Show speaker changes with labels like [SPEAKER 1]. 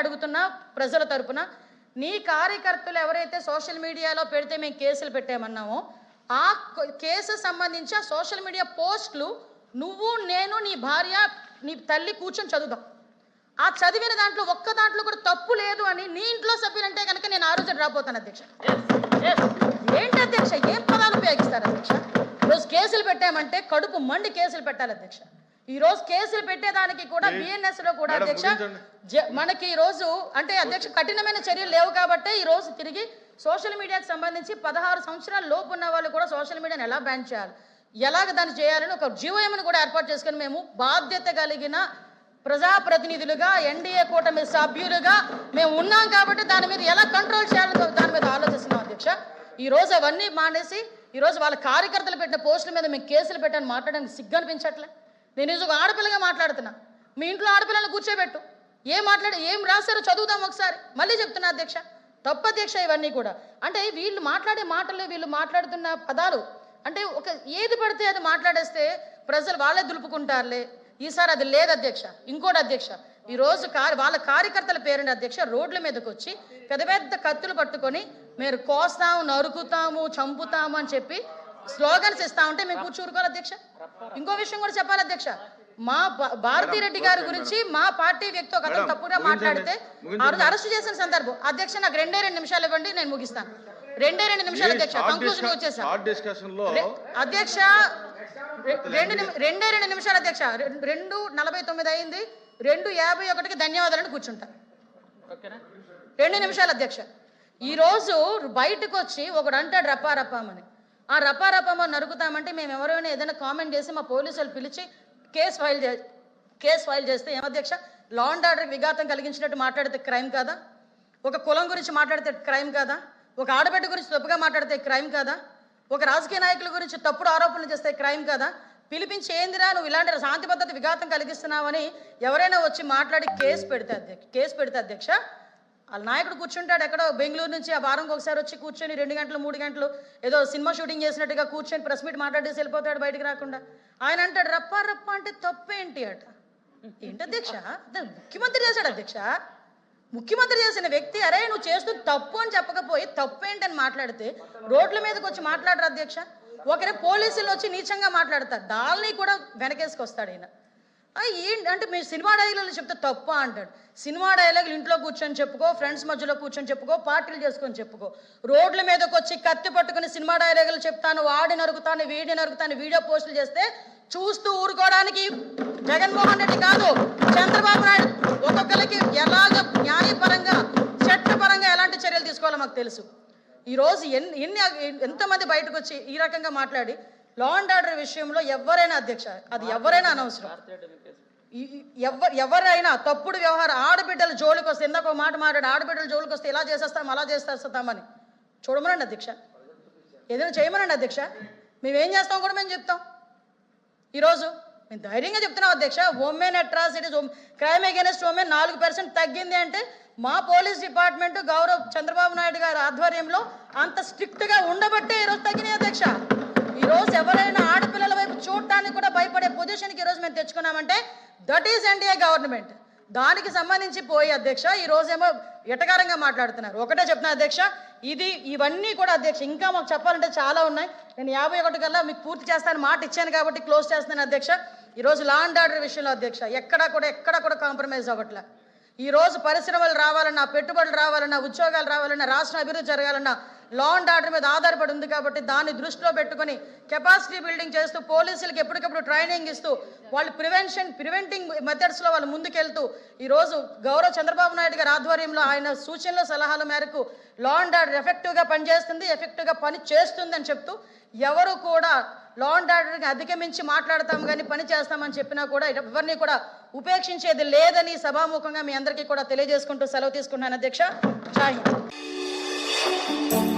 [SPEAKER 1] అడుగుతున్నా ప్రజల తరపున, నీ కార్యకర్తలు ఎవరైతే సోషల్ మీడియాలో పెడితే మేము కేసులు పెట్టామన్నామో ఆ కేసు సంబంధించి ఆ సోషల్ మీడియా పోస్టులు నువ్వు, నేను, నీ భార్య, నీ తల్లి కూర్చొని చదువుదాం. ఆ చదివిన దాంట్లో ఒక్క దాంట్లో కూడా తప్పు లేదు అని నీ ఇంట్లో సభ్యులంటే కనుక నేను ఆ రోజు రాబోతాను అధ్యక్ష. ఏంటి అధ్యక్ష, ఏం పదాలు ఉపయోగిస్తారు అధ్యక్ష? ఈరోజు కేసులు పెట్టామంటే కడుపు మండి కేసులు పెట్టాలి అధ్యక్ష. ఈ రోజు కేసులు పెట్టేదానికి కూడా బిఎన్ఎస్ లో కూడా అధ్యక్ష మనకి ఈ రోజు అంటే అధ్యక్ష కఠినమైన చర్యలు లేవు కాబట్టి ఈ రోజు తిరిగి సోషల్ మీడియాకి సంబంధించి 16 సంవత్సరాల లోపు ఉన్న వాళ్ళు కూడా సోషల్ మీడియాని ఎలా బ్యాన్ చేయాలి, ఎలాగ దాన్ని చేయాలని ఒక జీవోఎంను కూడా ఏర్పాటు చేసుకుని మేము బాధ్యత కలిగిన ప్రజాప్రతినిధులుగా ఎన్డీఏ కూటమి సభ్యులుగా మేము ఉన్నాం కాబట్టి దాని మీద ఎలా కంట్రోల్ చేయాలో దాని మీద ఆలోచిస్తున్నాం అధ్యక్ష. ఈ రోజు అవన్నీ మానేసి ఈ రోజు వాళ్ళ కార్యకర్తలు పెట్టిన పోస్టుల మీద మేము కేసులు పెట్టాలని మాట్లాడడానికి సిగ్గు అనిపించట్లే. నేను ఈరోజు ఒక ఆడపిల్లగా మాట్లాడుతున్నా, మీ ఇంట్లో ఆడపిల్లలను కూర్చోబెట్టు, ఏం రాశారో చదువుదాం ఒకసారి. మళ్ళీ చెప్తున్నా అధ్యక్ష, తప్పు అధ్యక్ష ఇవన్నీ కూడా. అంటే వీళ్ళు మాట్లాడే మాటలు, వీళ్ళు మాట్లాడుతున్న పదాలు అంటే ఒక ఏది పడితే అది మాట్లాడేస్తే ప్రజలు వాళ్ళే దులుపుకుంటారులే. ఈసారి అది లేదు అధ్యక్ష. ఇంకోటి అధ్యక్ష, ఈరోజు వాళ్ళ కార్యకర్తల పేరుండి అధ్యక్ష రోడ్ల మీదకి వచ్చి పెద్ద పెద్ద కత్తులు పట్టుకొని మీరు కోస్తాము, నరుకుతాము, చంపుతాము అని చెప్పి స్లోగన్స్ ఇస్తా ఉంటే మేము కూర్చోరుకోవాలి అధ్యక్ష. ఇంకో విషయం కూడా చెప్పాలి అధ్యక్ష, మా భారతిరెడ్డి గారి గురించి మా పార్టీ వ్యక్తి ఒక అతను తప్పుగా మాట్లాడితే ఆ రోజు అరెస్ట్ చేసిన సందర్భం అధ్యక్ష. నాకు 2 నిమిషాలు ఇవ్వండి, నేను ముగిస్తాను. 2 నిమిషాలు అధ్యక్ష, కంక్లూజన్ వచ్చేసాను అధ్యక్ష. 2 నిమిషాలు అధ్యక్ష. 2:49 అయింది. 2:51కి ధన్యవాదాలని కూర్చుంటా. 2 నిమిషాలు అధ్యక్ష. ఈ రోజు బయటకు వచ్చి ఒకడు అంటాడు రప్పారప్పామని. ఆ రప్పారప్పమని నరుకుతామంటే మేము ఎవరైనా ఏదైనా కామెంట్ చేసి మా పోలీసులు పిలిచి కేసు ఫైల్ చేస్తే ఏమధ్యక్ష, లా అండ్ ఆర్డర్కి విఘాతం కలిగించినట్టు మాట్లాడితే క్రైమ్ కాదా? ఒక కులం గురించి మాట్లాడితే క్రైమ్ కాదా? ఒక ఆడబిడ్డ గురించి తప్పుగా మాట్లాడితే క్రైమ్ కాదా? ఒక రాజకీయ నాయకుల గురించి తప్పుడు ఆరోపణలు చేస్తే క్రైమ్ కాదా? పిలిపించి ఏందిరా నువ్వు ఇలాంటి శాంతి భద్రత విఘాతం కలిగిస్తున్నావని ఎవరైనా వచ్చి మాట్లాడి కేసు పెడితే అధ్యక్ష, వాళ్ళ నాయకుడు కూర్చుంటాడు ఎక్కడో బెంగళూరు నుంచి, ఆ వారంకి ఒకసారి వచ్చి కూర్చొని 2 గంటలు 3 గంటలు ఏదో సినిమా షూటింగ్ చేసినట్టుగా కూర్చొని ప్రెస్ మీట్ మాట్లాడేసి వెళ్ళిపోతాడు బయటకు రాకుండా. ఆయన అంటాడు రప్ప అంటే తప్పేంటి అట. ఏంటి అధ్యక్ష, ముఖ్యమంత్రి చేశాడు అధ్యక్ష. ముఖ్యమంత్రి చేసిన వ్యక్తి అరే నువ్వు చేస్తూ తప్పు అని చెప్పకపోయి తప్పేంటని మాట్లాడితే రోడ్ల మీదకి వచ్చి మాట్లాడరు అధ్యక్ష. ఒకరే పోలీసులు వచ్చి నీచంగా మాట్లాడతారు, దాల్ని కూడా వెనకేసుకొస్తాడు ఈయన. ఏంటంటే మీరు సినిమా డైలాగులు చెప్తే తప్ప అంటాడు. సినిమా డైలాగులు ఇంట్లో కూర్చొని చెప్పుకో, ఫ్రెండ్స్ మధ్యలో కూర్చొని చెప్పుకో, పార్టీలు చేసుకొని చెప్పుకో. రోడ్ల మీదకి వచ్చి కత్తి పట్టుకుని సినిమా డైలాగులు చెప్తాను, వాడి నరుకుతాను, వీడి నరుకుతాను, వీడియో పోస్టులు చేస్తే చూస్తూ ఊరుకోవడానికి జగన్మోహన్ రెడ్డి కాదు చంద్రబాబు నాయుడు ఒక్కొక్కరికి ఎలాగ న్యాయపరంగా చట్టపరంగా ఎలాంటి చర్యలు తీసుకోవాలో మాకు తెలుసు. ఈరోజు ఎంతమంది బయటకు వచ్చి ఈ రకంగా మాట్లాడి లా అండ్ ఆర్డర్ విషయంలో ఎవరైనా అధ్యక్ష, అది ఎవరైనా అనవసరం, ఎవరైనా తప్పుడు వ్యవహారం ఆడబిడ్డల జోలికి వస్తే ఇందాక మాట మాట్లాడి ఆడబిడ్డల జోలికి వస్తే ఇలా చేసేస్తాం అలా చేసేస్తామని చూడమనండి అధ్యక్ష, ఏదైనా చేయమనండి అధ్యక్ష. మేమేం చేస్తాం కూడా మేము చెప్తాం. ఈరోజు మేము ధైర్యంగా చెప్తున్నాం అధ్యక్ష, women atrocities crime against women 4% తగ్గింది అంటే మా పోలీస్ డిపార్ట్మెంట్ గౌరవ చంద్రబాబు నాయుడు గారి ఆధ్వర్యంలో అంత స్ట్రిక్ట్గా ఉండబట్టే ఈరోజు తగ్గినాయి అధ్యక్ష. ఈరోజు ఎవరైనా ఆడపిల్లల వైపు చూడటానికి కూడా భయపడే పొజిషన్కి ఈరోజు మేము తెచ్చుకున్నామంటే దట్ ఈస్ ఎన్డీఏ గవర్నమెంట్. దానికి సంబంధించి పోయి అధ్యక్ష ఈరోజేమో ఎటకారంగా మాట్లాడుతున్నారు. ఒకటే చెప్తున్నా అధ్యక్ష, ఇవన్నీ కూడా అధ్యక్ష ఇంకా మాకు చెప్పాలంటే చాలా ఉన్నాయి. నేను 51 కల్లా మీకు పూర్తి చేస్తాను మాట ఇచ్చాను కాబట్టి క్లోజ్ చేస్తాను అధ్యక్ష. ఈరోజు లా అండ్ ఆర్డర్ విషయంలో అధ్యక్ష ఎక్కడ కూడా కాంప్రమైజ్ అవ్వట్లే. ఈరోజు పరిశ్రమలు రావాలన్నా, పెట్టుబడులు రావాలన్నా, ఉద్యోగాలు రావాలన్నా, రాష్ట్ర అభివృద్ధి జరగాలన్నా లా అండ్ ఆర్డర్ మీద ఆధారపడి ఉంది కాబట్టి దాన్ని దృష్టిలో పెట్టుకొని కెపాసిటీ బిల్డింగ్ చేస్తూ పోలీసులకు ఎప్పటికప్పుడు ట్రైనింగ్ ఇస్తూ వాళ్ళు ప్రివెంటింగ్ మెథడ్స్లో వాళ్ళు ముందుకెళ్తూ ఈరోజు గౌరవ చంద్రబాబు నాయుడు గారి ఆధ్వర్యంలో ఆయన సూచనల సలహాల మేరకు లా అండ్ ఆర్డర్ ఎఫెక్టివ్గా పనిచేస్తుంది, ఎఫెక్టివ్గా పని చేస్తుంది అని చెప్తూ ఎవరు కూడా లా అండ్ ఆర్డర్ని అధిగమించి మాట్లాడతాం కానీ పని చేస్తామని చెప్పినా కూడా ఎవరిని కూడా ఉపేక్షించేది లేదని సభాముఖంగా మీ అందరికీ కూడా తెలియజేసుకుంటూ సెలవు తీసుకుంటున్నాను అధ్యక్ష. జై హింద్.